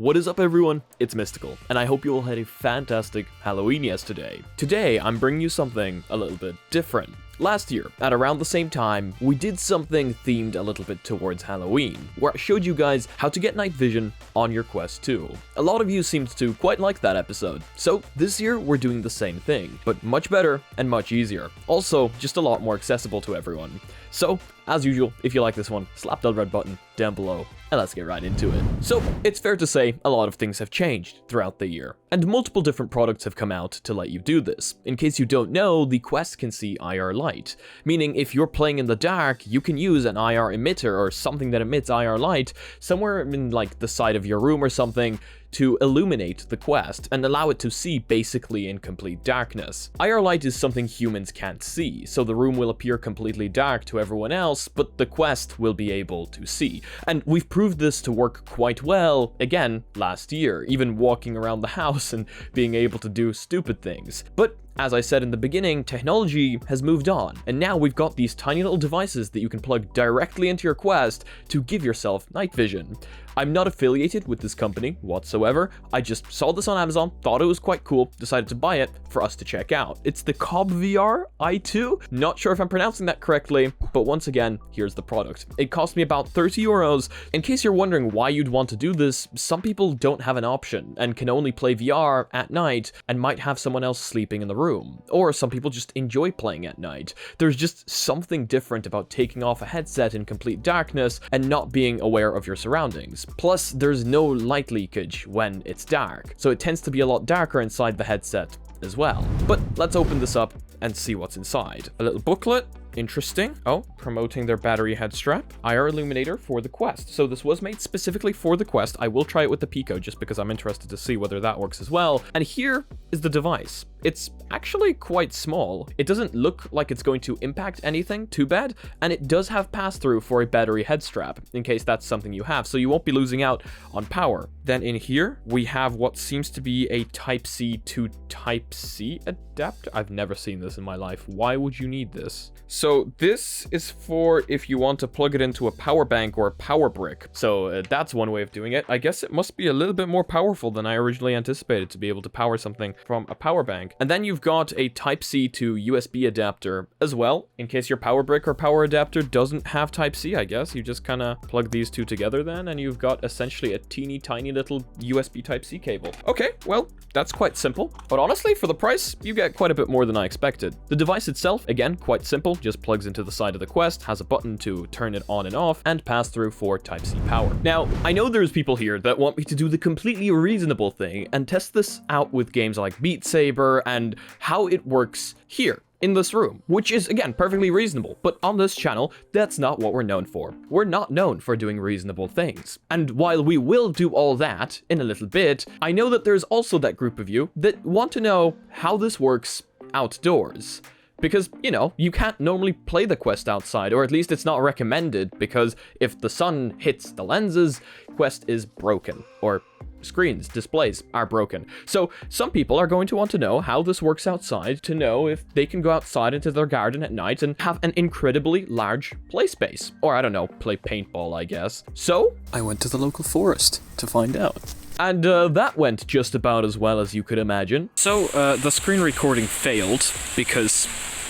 What is up everyone, it's Mysticle, and I hope you all had a fantastic Halloween yesterday. Today, I'm bringing you something a little bit different. Last year, at around the same time, we did something themed a little bit towards Halloween, where I showed you guys how to get night vision on your Quest 2. A lot of you seemed to quite like that episode, so this year we're doing the same thing, but much better and much easier. Also, just a lot more accessible to everyone. So, as usual, if you like this one, slap that red button down below, and let's get right into it. So, it's fair to say a lot of things have changed throughout the year, and multiple different products have come out to let you do this. In case you don't know, the Quest can see IR light, meaning if you're playing in the dark, you can use an IR emitter or something that emits IR light somewhere in like the side of your room or something to illuminate the Quest and allow it to see basically in complete darkness. IR light is something humans can't see, so the room will appear completely dark to everyone else, but the Quest will be able to see. And we've proved this to work quite well, again, last year, even walking around the house and being able to do stupid things. But as I said in the beginning, technology has moved on, and now we've got these tiny little devices that you can plug directly into your Quest to give yourself night vision. I'm not affiliated with this company whatsoever, I just saw this on Amazon, thought it was quite cool, decided to buy it for us to check out. It's the Cobb VR i2, not sure if I'm pronouncing that correctly, but once again, here's the product. It cost me about 30 euros. In case you're wondering why you'd want to do this, some people don't have an option and can only play VR at night and might have someone else sleeping in the room, or some people just enjoy playing at night. There's just something different about taking off a headset in complete darkness and not being aware of your surroundings. Plus, there's no light leakage when it's dark, so it tends to be a lot darker inside the headset as well. But let's open this up and see what's inside. A little booklet. Interesting. Oh, promoting their battery head strap. IR illuminator for the Quest. So this was made specifically for the Quest. I will try it with the Pico just because I'm interested to see whether that works as well. And here is the device. It's actually quite small. It doesn't look like it's going to impact anything too bad, and it does have pass-through for a battery head strap, in case that's something you have, so you won't be losing out on power. Then in here, we have what seems to be a Type-C to Type-C adapter. I've never seen this in my life. Why would you need this? So this is for if you want to plug it into a power bank or a power brick. So that's one way of doing it. I guess it must be a little bit more powerful than I originally anticipated to be able to power something from a power bank. And then you've got a Type-C to USB adapter as well, in case your power brick or power adapter doesn't have Type-C, I guess. You just kind of plug these two together then, and you've got essentially a teeny tiny little USB Type-C cable. Okay, well, that's quite simple. But honestly, for the price, you get quite a bit more than I expected. The device itself, again, quite simple, just plugs into the side of the Quest, has a button to turn it on and off, and pass through for Type-C power. Now, I know there's people here that want me to do the completely reasonable thing and test this out with games like Beat Saber and how it works here in this room, which is, again, perfectly reasonable. But on this channel, that's not what we're known for. We're not known for doing reasonable things. And while we will do all that in a little bit, I know that there's also that group of you that want to know how this works outdoors. Because, you know, you can't normally play the Quest outside, or at least it's not recommended, because if the sun hits the lenses, Quest is broken, or screens, displays are broken. So some people are going to want to know how this works outside, to know if they can go outside into their garden at night and have an incredibly large play space. Or, I don't know, play paintball, I guess. So I went to the local forest to find out. And that went just about as well as you could imagine. So the screen recording failed because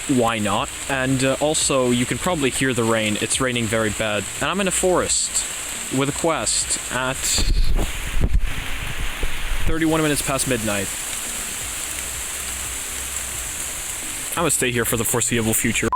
why not? And also you can probably hear the rain. It's raining very bad. And I'm in a forest with a Quest at 31 minutes past midnight. I'm gonna stay here for the foreseeable future.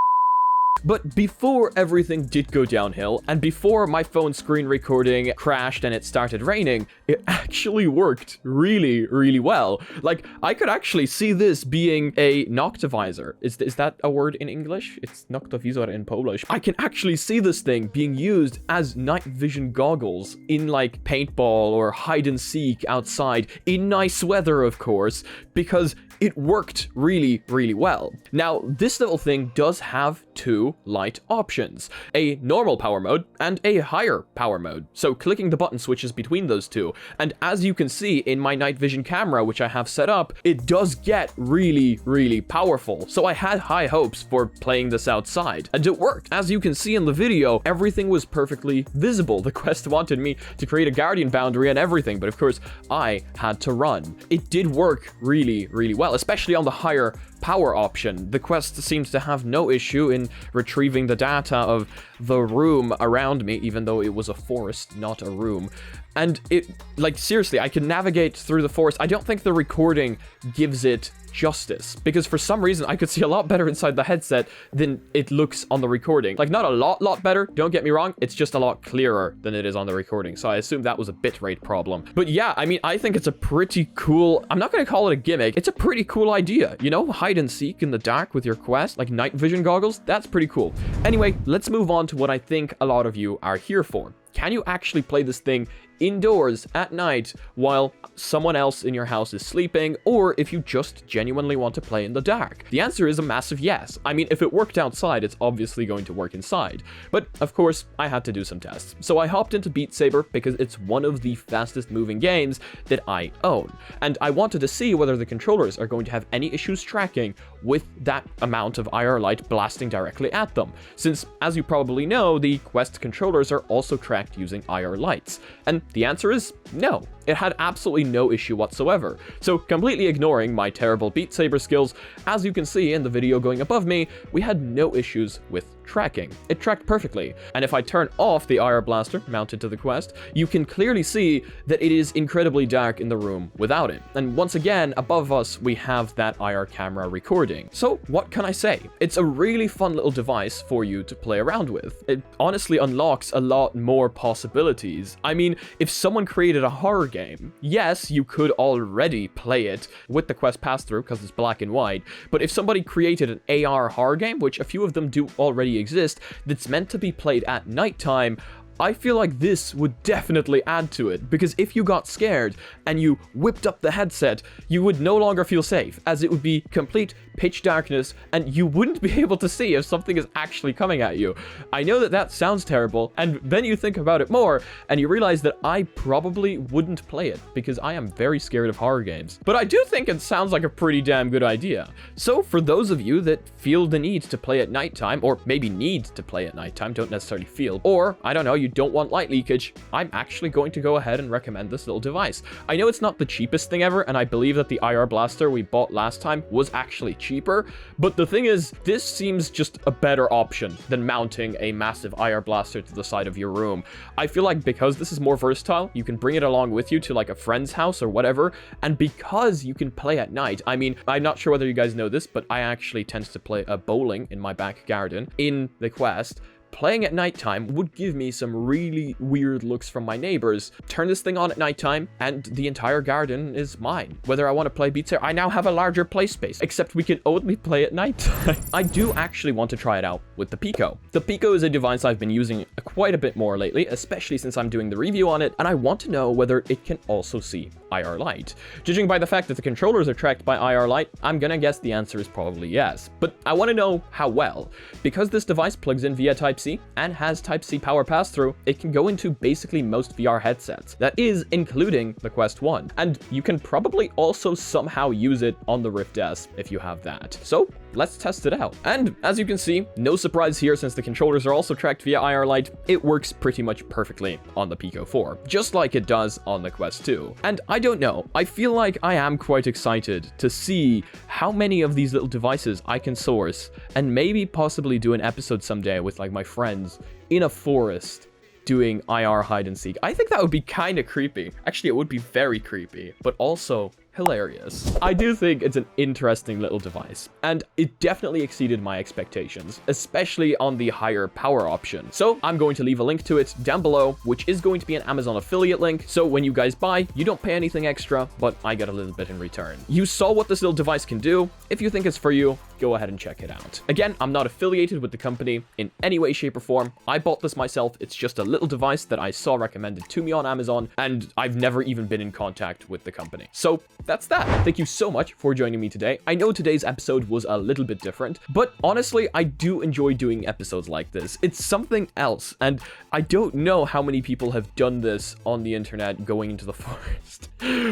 But before everything did go downhill, and before my phone screen recording crashed and it started raining, it actually worked really, really well. Like, I could actually see this being a noctivisor. Is that a word in English? It's noctivisor in Polish. I can actually see this thing being used as night vision goggles in like paintball or hide and seek outside, in nice weather, of course, because it worked really, really well. Now, this little thing does have two two light options, a normal power mode and a higher power mode. So clicking the button switches between those two. And as you can see in my night vision camera, which I have set up, it does get really, really powerful. So I had high hopes for playing this outside, and it worked. As you can see in the video, everything was perfectly visible. The quest wanted me to create a guardian boundary and everything, but of course I had to run. It did work really, really well, especially on the higher power option. The quest seems to have no issue in retrieving the data of the room around me, even though it was a forest, not a room. And it, like, seriously, I can navigate through the forest. I don't think the recording gives it justice, because for some reason I could see a lot better inside the headset than it looks on the recording. Like, not a lot better, don't get me wrong, it's just a lot clearer than it is on the recording, so I assume that was a bitrate problem. But yeah, I mean, I think it's a pretty cool, I'm not gonna call it a gimmick, it's a pretty cool idea, you know, hide and seek in the dark with your quest, like night vision goggles, that's pretty cool. Anyway, let's move on to what I think a lot of you are here for. Can you actually play this thing indoors at night while someone else in your house is sleeping, or if you just genuinely want to play in the dark? The answer is a massive yes. I mean, if it worked outside, it's obviously going to work inside. But of course, I had to do some tests. So I hopped into Beat Saber because it's one of the fastest moving games that I own. And I wanted to see whether the controllers are going to have any issues tracking with that amount of IR light blasting directly at them. Since, as you probably know, the Quest controllers are also tracked using IR lights. And the answer is no. It had absolutely no issue whatsoever. So completely ignoring my terrible Beat Saber skills, as you can see in the video going above me, we had no issues with tracking. It tracked perfectly. And if I turn off the IR blaster mounted to the Quest, you can clearly see that it is incredibly dark in the room without it. And once again, above us, we have that IR camera recording. So what can I say? It's a really fun little device for you to play around with. It honestly unlocks a lot more possibilities. I mean, if someone created a horror game, yes, you could already play it with the Quest pass-through because it's black and white, but if somebody created an AR horror game, which a few of them do already exist, that's meant to be played at nighttime, I feel like this would definitely add to it, because if you got scared and you whipped up the headset, you would no longer feel safe, as it would be complete pitch darkness and you wouldn't be able to see if something is actually coming at you. I know that that sounds terrible, and then you think about it more and you realize that I probably wouldn't play it because I am very scared of horror games. But I do think it sounds like a pretty damn good idea. So for those of you that feel the need to play at nighttime, or maybe need to play at nighttime, don't necessarily feel, or I don't know, you don't want light leakage, I'm actually going to go ahead and recommend this little device. I know it's not the cheapest thing ever, and I believe that the IR blaster we bought last time was actually cheaper, but the thing is, this seems just a better option than mounting a massive IR blaster to the side of your room. I feel like because this is more versatile, you can bring it along with you to like a friend's house or whatever, and because you can play at night, I mean, I'm not sure whether you guys know this, but I actually tend to play a bowling in my back garden in the Quest. Playing at nighttime would give me some really weird looks from my neighbors. Turn this thing on at nighttime, and the entire garden is mine. Whether I want to play Beat Saber, I now have a larger play space, except we can only play at nighttime. I do actually want to try it out with the Pico. The Pico is a device I've been using quite a bit more lately, especially since I'm doing the review on it, and I want to know whether it can also see IR light. Judging by the fact that the controllers are tracked by IR light, I'm gonna guess the answer is probably yes. But I want to know how well. Because this device plugs in via Type-C and has Type-C power pass-through, it can go into basically most VR headsets. That is, including the Quest 1. And you can probably also somehow use it on the Rift S if you have that. So let's test it out. And as you can see, no surprise here, since the controllers are also tracked via IR light, it works pretty much perfectly on the Pico 4, just like it does on the Quest 2. And I don't know, I feel like I am quite excited to see how many of these little devices I can source, and maybe possibly do an episode someday with like my friends in a forest doing IR hide and seek. I think that would be kind of creepy. Actually, it would be very creepy, but also hilarious. I do think it's an interesting little device, and it definitely exceeded my expectations, especially on the higher power option. So I'm going to leave a link to it down below, which is going to be an Amazon affiliate link. So when you guys buy, you don't pay anything extra, but I get a little bit in return. You saw what this little device can do. If you think it's for you, go ahead and check it out. Again, I'm not affiliated with the company in any way, shape, or form. I bought this myself. It's just a little device that I saw recommended to me on Amazon, and I've never even been in contact with the company. So that's that. Thank you so much for joining me today. I know today's episode was a little bit different, but honestly, I do enjoy doing episodes like this. It's something else, and I don't know how many people have done this on the internet going into the forest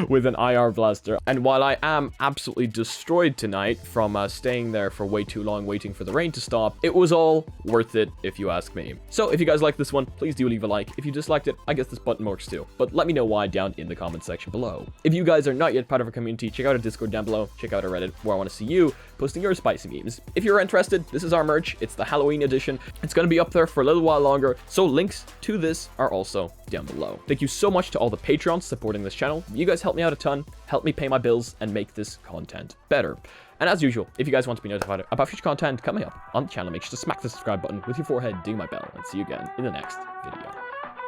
with an IR blaster. And while I am absolutely destroyed tonight from staying there for way too long waiting for the rain to stop, it was all worth it if you ask me. So if you guys like this one, please do leave a like. If you disliked it, I guess this button works too, but let me know why down in the comment section below. If you guys are not yet part of our community, check out our Discord down below, check out our Reddit, where I want to see you posting your spicy memes. If you're interested, this is our merch. It's the Halloween edition. It's going to be up there for a little while longer, so links to this are also down below. Thank you so much to all the Patreons supporting this channel. You guys help me out a ton, help me pay my bills, and make this content better. And as usual, if you guys want to be notified about future content coming up on the channel, make sure to smack the subscribe button with your forehead, ding my bell, and see you again in the next video.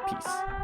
Peace.